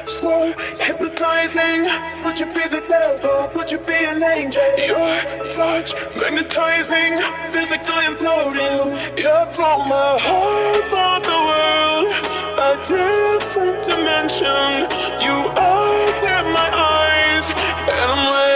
slow, hypnotizing. Would you be the devil? Would you be an angel? Your touch, magnetizing. Feels like I am floating. You're from my heart of the world, a different dimension. You open my eyes, and I'm ready.